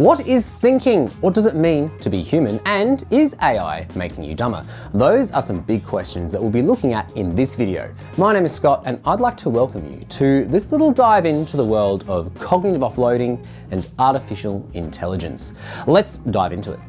What is thinking? What does it mean to be human? And is AI making you dumber? Those are some big questions that we'll be looking at in this video. My name is Scott and I'd like to welcome you to this little dive into the world of cognitive offloading and artificial intelligence. Let's dive into it.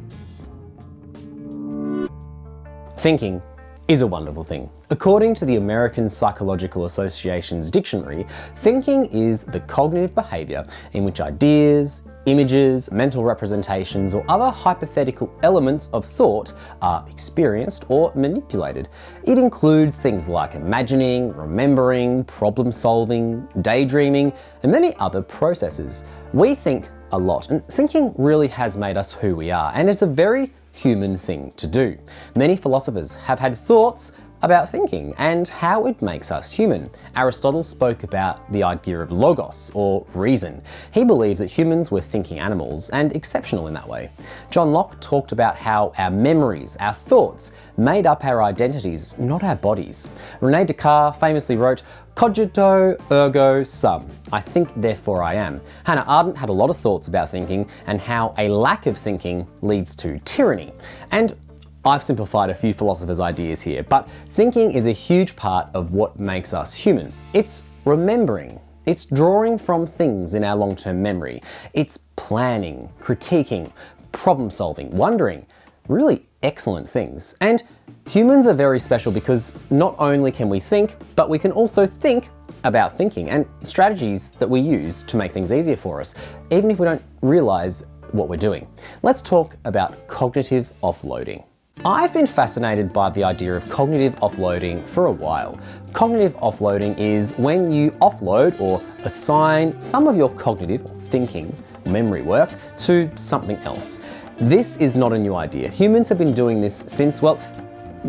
Thinking is a wonderful thing. According to the American Psychological Association's dictionary, thinking is the cognitive behavior in which ideas, images, mental representations, or other hypothetical elements of thought are experienced or manipulated. It includes things like imagining, remembering, problem solving, daydreaming, and many other processes. We think a lot, and thinking really has made us who we are, and it's a very human thing to do. Many philosophers have had thoughts about thinking and how it makes us human. Aristotle spoke about the idea of logos, or reason. He believed that humans were thinking animals and exceptional in that way. John Locke talked about how our memories, our thoughts, made up our identities, not our bodies. Rene Descartes famously wrote, "Cogito ergo sum." I think, therefore I am. Hannah Arendt had a lot of thoughts about thinking and how a lack of thinking leads to tyranny. And I've simplified a few philosophers' ideas here, but thinking is a huge part of what makes us human. It's remembering. It's drawing from things in our long-term memory. It's planning, critiquing, problem solving, wondering. Really excellent things. And humans are very special because not only can we think, but we can also think about thinking and strategies that we use to make things easier for us, even if we don't realize what we're doing. Let's talk about cognitive offloading. I've been fascinated by the idea of cognitive offloading for a while. Cognitive offloading is when you offload or assign some of your cognitive or thinking memory work to something else. This is not a new idea. Humans have been doing this since, well,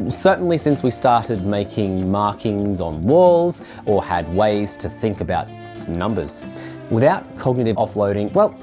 certainly since we started making markings on walls or had ways to think about numbers. Without cognitive offloading, well,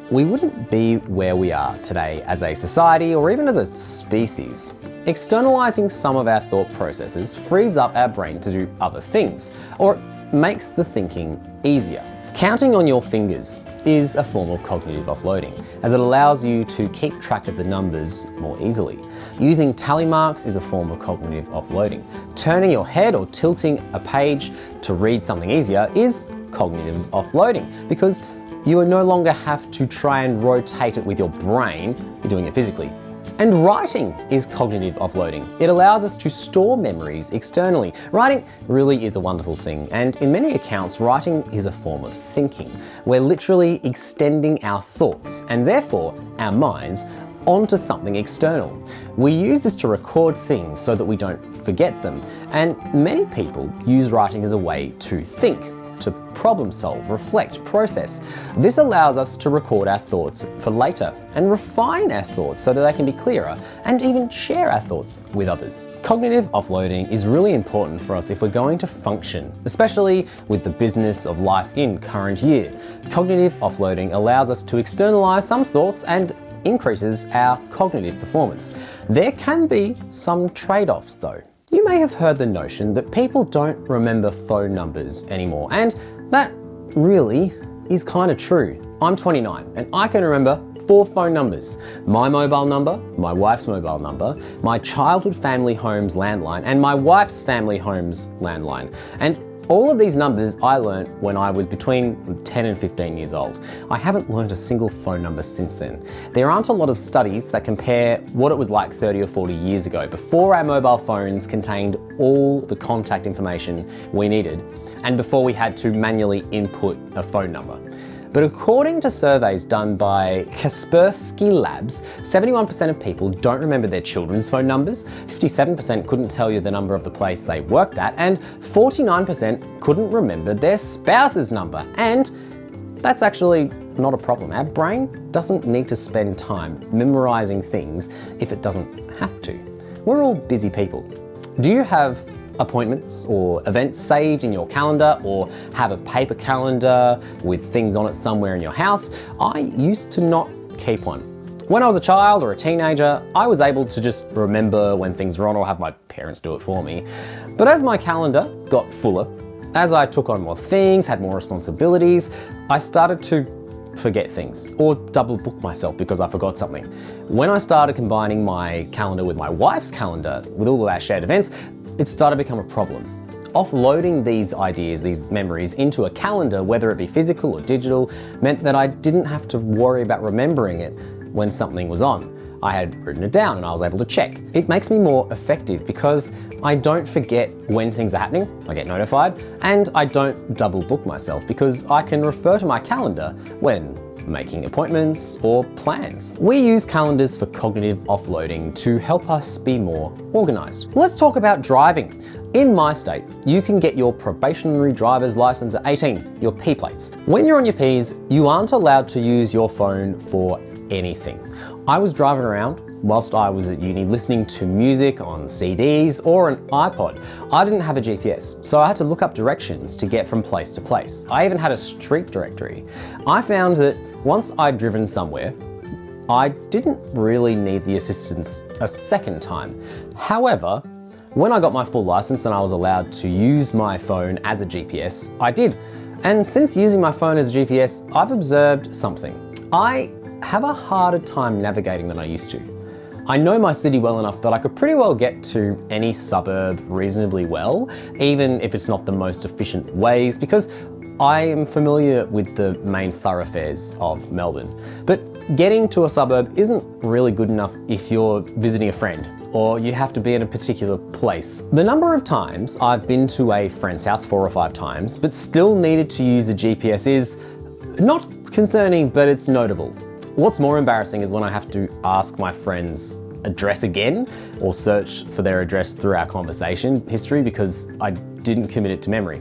we wouldn't be where we are today as a society or even as a species. Externalizing some of our thought processes frees up our brain to do other things, or it makes the thinking easier. Counting on your fingers is a form of cognitive offloading, as it allows you to keep track of the numbers more easily. Using tally marks is a form of cognitive offloading. Turning your head or tilting a page to read something easier is cognitive offloading, because you no longer have to try and rotate it with your brain, you're doing it physically. And writing is cognitive offloading. It allows us to store memories externally. Writing really is a wonderful thing, and in many accounts, writing is a form of thinking. We're literally extending our thoughts, and therefore our minds, onto something external. We use this to record things so that we don't forget them, and many people use writing as a way to think, to problem solve, reflect, process. This allows us to record our thoughts for later and refine our thoughts so that they can be clearer and even share our thoughts with others. Cognitive offloading is really important for us if we're going to function, especially with the business of life in current year. Cognitive offloading allows us to externalize some thoughts and increases our cognitive performance. There can be some trade-offs though. You may have heard the notion that people don't remember phone numbers anymore, and that really is kind of true. I'm 29 and I can remember 4 phone numbers: my mobile number, my wife's mobile number, my childhood family home's landline, and my wife's family home's landline. And all of these numbers I learnt when I was between 10 and 15 years old. I haven't learnt a single phone number since then. There aren't a lot of studies that compare what it was like 30 or 40 years ago, before our mobile phones contained all the contact information we needed, and before we had to manually input a phone number. But according to surveys done by Kaspersky Labs, 71% of people don't remember their children's phone numbers, 57% couldn't tell you the number of the place they worked at, and 49% couldn't remember their spouse's number. And that's actually not a problem. Our brain doesn't need to spend time memorizing things if it doesn't have to. We're all busy people. Do you have appointments or events saved in your calendar, or have a paper calendar with things on it somewhere in your house? I used to not keep one. When I was a child or a teenager, I was able to just remember when things were on or have my parents do it for me. But as my calendar got fuller, as I took on more things, had more responsibilities, I started to forget things or double book myself because I forgot something. When I started combining my calendar with my wife's calendar with all of our shared events, it started to become a problem. Offloading these ideas, these memories into a calendar, whether it be physical or digital, meant that I didn't have to worry about remembering it when something was on. I had written it down and I was able to check. It makes me more effective because I don't forget when things are happening, I get notified, and I don't double book myself because I can refer to my calendar when making appointments or plans. We use calendars for cognitive offloading to help us be more organized. Let's talk about driving. In my state, you can get your probationary driver's license at 18, your P plates. When you're on your Ps, you aren't allowed to use your phone for anything. I was driving around whilst I was at uni listening to music on CDs or an iPod. I didn't have a GPS, so I had to look up directions to get from place to place. I even had a street directory. I found that once I'd driven somewhere, I didn't really need the assistance a second time. However, when I got my full license and I was allowed to use my phone as a GPS, I did. And since using my phone as a GPS, I've observed something. I have a harder time navigating than I used to. I know my city well enough that I could pretty well get to any suburb reasonably well, even if it's not the most efficient ways, because I am familiar with the main thoroughfares of Melbourne. But getting to a suburb isn't really good enough if you're visiting a friend or you have to be in a particular place. The number of times I've been to a friend's house 4 or 5 times, but still needed to use a GPS is not concerning, but it's notable. What's more embarrassing is when I have to ask my friend's address again or search for their address through our conversation history because I didn't commit it to memory.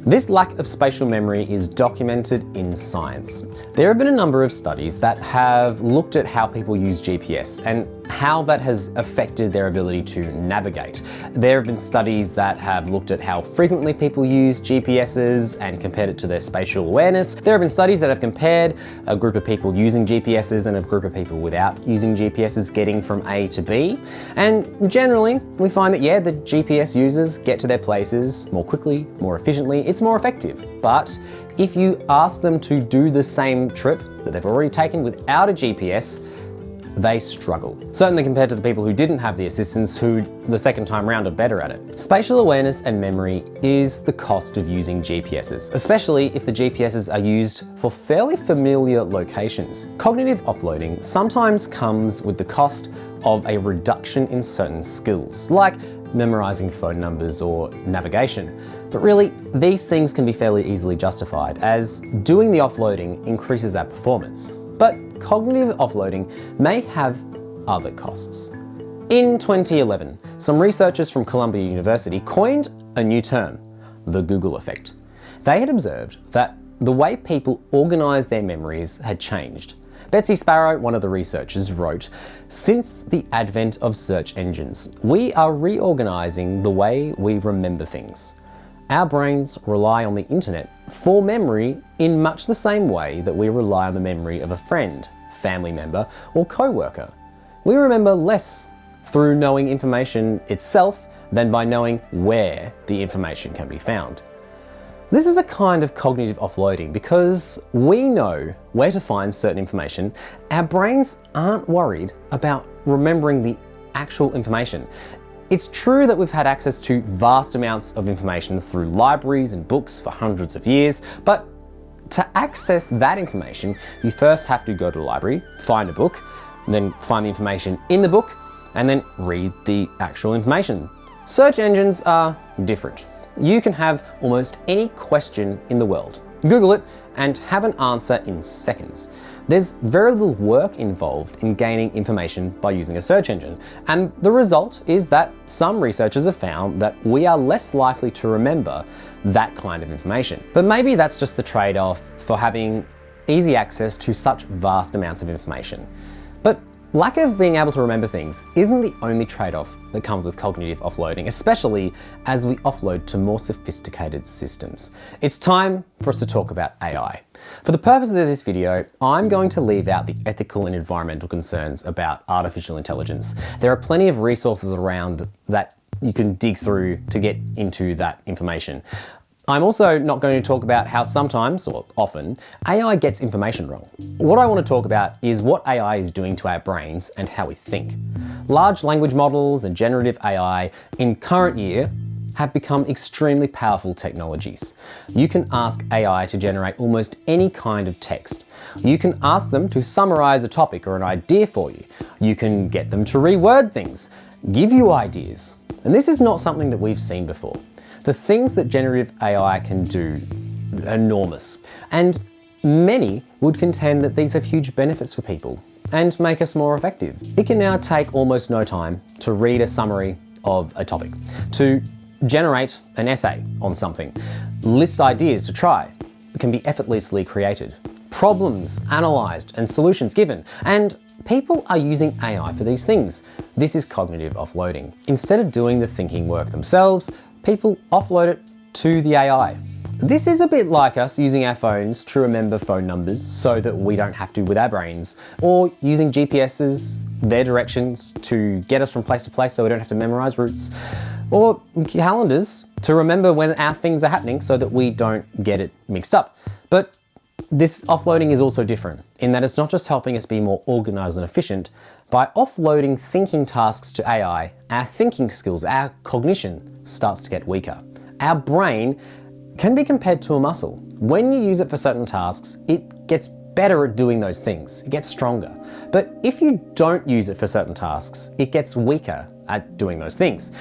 This lack of spatial memory is documented in science. There have been a number of studies that have looked at how people use GPS and how that has affected their ability to navigate. There have been studies that have looked at how frequently people use GPSs and compared it to their spatial awareness. There have been studies that have compared a group of people using GPSs and a group of people without using GPSs getting from A to B. And generally, we find that yeah, the GPS users get to their places more quickly, more efficiently, it's more effective. But if you ask them to do the same trip that they've already taken without a GPS, they struggle. Certainly compared to the people who didn't have the assistance who the second time round are better at it. Spatial awareness and memory is the cost of using GPSs, especially if the GPSs are used for fairly familiar locations. Cognitive offloading sometimes comes with the cost of a reduction in certain skills, like memorizing phone numbers or navigation. But really, these things can be fairly easily justified as doing the offloading increases our performance. But cognitive offloading may have other costs. In 2011, some researchers from Columbia University coined a new term, the Google effect. They had observed that the way people organize their memories had changed. Betsy Sparrow, one of the researchers, wrote, "Since the advent of search engines, we are reorganizing the way we remember things. Our brains rely on the internet for memory in much the same way that we rely on the memory of a friend, family member, or co-worker. We remember less through knowing information itself than by knowing where the information can be found." This is a kind of cognitive offloading because we know where to find certain information. Our brains aren't worried about remembering the actual information. It's true that we've had access to vast amounts of information through libraries and books for hundreds of years, but to access that information, you first have to go to the library, find a book, then find the information in the book, and then read the actual information. Search engines are different. You can have almost any question in the world, Google it, and have an answer in seconds. There's very little work involved in gaining information by using a search engine, and the result is that some researchers have found that we are less likely to remember that kind of information. But maybe that's just the trade-off for having easy access to such vast amounts of information. But lack of being able to remember things isn't the only trade-off that comes with cognitive offloading, especially as we offload to more sophisticated systems. It's time for us to talk about AI. For the purposes of this video, I'm going to leave out the ethical and environmental concerns about artificial intelligence. There are plenty of resources around that you can dig through to get into that information. I'm also not going to talk about how sometimes, or often, AI gets information wrong. What I want to talk about is what AI is doing to our brains and how we think. Large language models and generative AI in current year have become extremely powerful technologies. You can ask AI to generate almost any kind of text. You can ask them to summarize a topic or an idea for you. You can get them to reword things, give you ideas. And this is not something that we've seen before. The things that generative AI can do are enormous, and many would contend that these have huge benefits for people and make us more effective. It can now take almost no time to read a summary of a topic, to generate an essay on something, list ideas to try. It can be effortlessly created, problems analysed and solutions given, and people are using AI for these things. This is cognitive offloading. Instead of doing the thinking work themselves, people offload it to the AI. This is a bit like us using our phones to remember phone numbers so that we don't have to with our brains, or using GPSs, their directions, to get us from place to place so we don't have to memorize routes, or calendars to remember when our things are happening so that we don't get it mixed up. But this offloading is also different in that it's not just helping us be more organized and efficient. By offloading thinking tasks to AI, our thinking skills, our cognition starts to get weaker. Our brain can be compared to a muscle. When you use it for certain tasks, it gets better at doing those things. It gets stronger. But if you don't use it for certain tasks, it gets weaker at doing those things.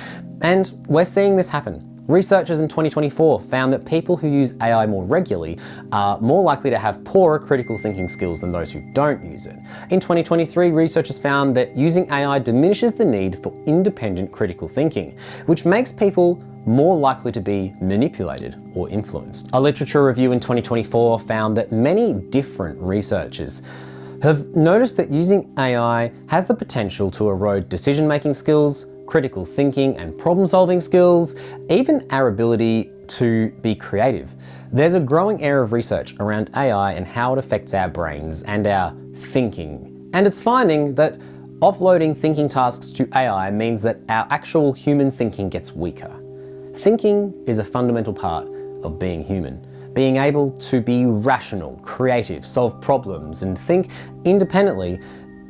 And we're seeing this happen. Researchers in 2024 found that people who use AI more regularly are more likely to have poorer critical thinking skills than those who don't use it. In 2023, researchers found that using AI diminishes the need for independent critical thinking, which makes people more likely to be manipulated or influenced. A literature review in 2024 found that many different researchers have noticed that using AI has the potential to erode decision-making skills, critical thinking and problem-solving skills, even our ability to be creative. There's a growing area of research around AI and how it affects our brains and our thinking. And it's finding that offloading thinking tasks to AI means that our actual human thinking gets weaker. Thinking is a fundamental part of being human. Being able to be rational, creative, solve problems, and think independently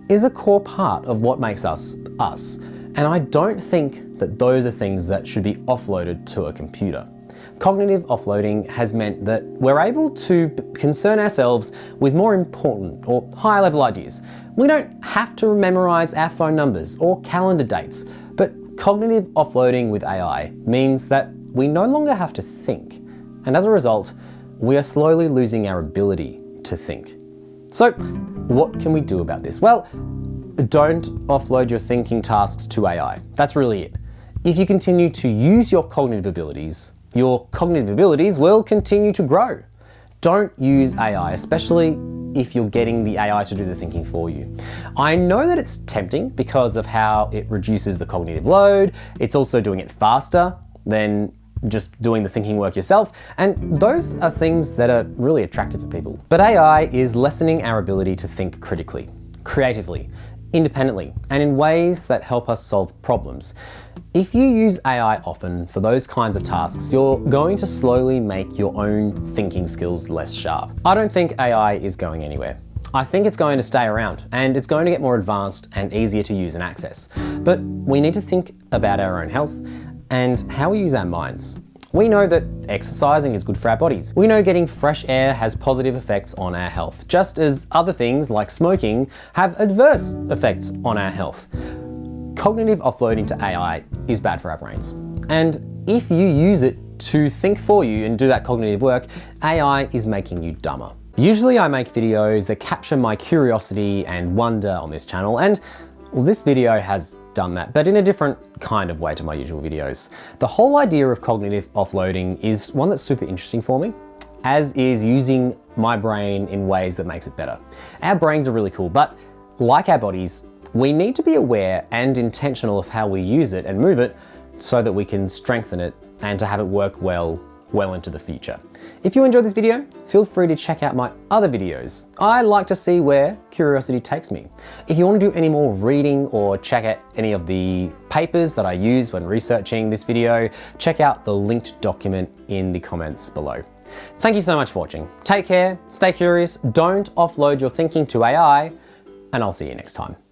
is a core part of what makes us us. And I don't think that those are things that should be offloaded to a computer. Cognitive offloading has meant that we're able to concern ourselves with more important or higher level ideas. We don't have to memorize our phone numbers or calendar dates, but cognitive offloading with AI means that we no longer have to think. And as a result, we are slowly losing our ability to think. So what can we do about this? Well, don't offload your thinking tasks to AI. That's really it. If you continue to use your cognitive abilities will continue to grow. Don't use AI, especially if you're getting the AI to do the thinking for you. I know that it's tempting because of how it reduces the cognitive load. It's also doing it faster than just doing the thinking work yourself, and those are things that are really attractive to people. But AI is lessening our ability to think critically, creatively, independently, and in ways that help us solve problems. If you use AI often for those kinds of tasks, you're going to slowly make your own thinking skills less sharp. I don't think AI is going anywhere. I think it's going to stay around, and it's going to get more advanced and easier to use and access. But we need to think about our own health and how we use our minds. We know that exercising is good for our bodies. We know getting fresh air has positive effects on our health, just as other things like smoking have adverse effects on our health. Cognitive offloading to AI is bad for our brains. And if you use it to think for you and do that cognitive work, AI is making you dumber. Usually I make videos that capture my curiosity and wonder on this channel, and well, this video has done that, but in a different kind of way to my usual videos. The whole idea of cognitive offloading is one that's super interesting for me, as is using my brain in ways that makes it better. Our brains are really cool, but like our bodies, we need to be aware and intentional of how we use it and move it so that we can strengthen it and to have it work well well into the future. If you enjoyed this video, feel free to check out my other videos. I like to see where curiosity takes me. If you want to do any more reading or check out any of the papers that I use when researching this video, check out the linked document in the comments below. Thank you so much for watching. Take care, stay curious, don't offload your thinking to AI, and I'll see you next time.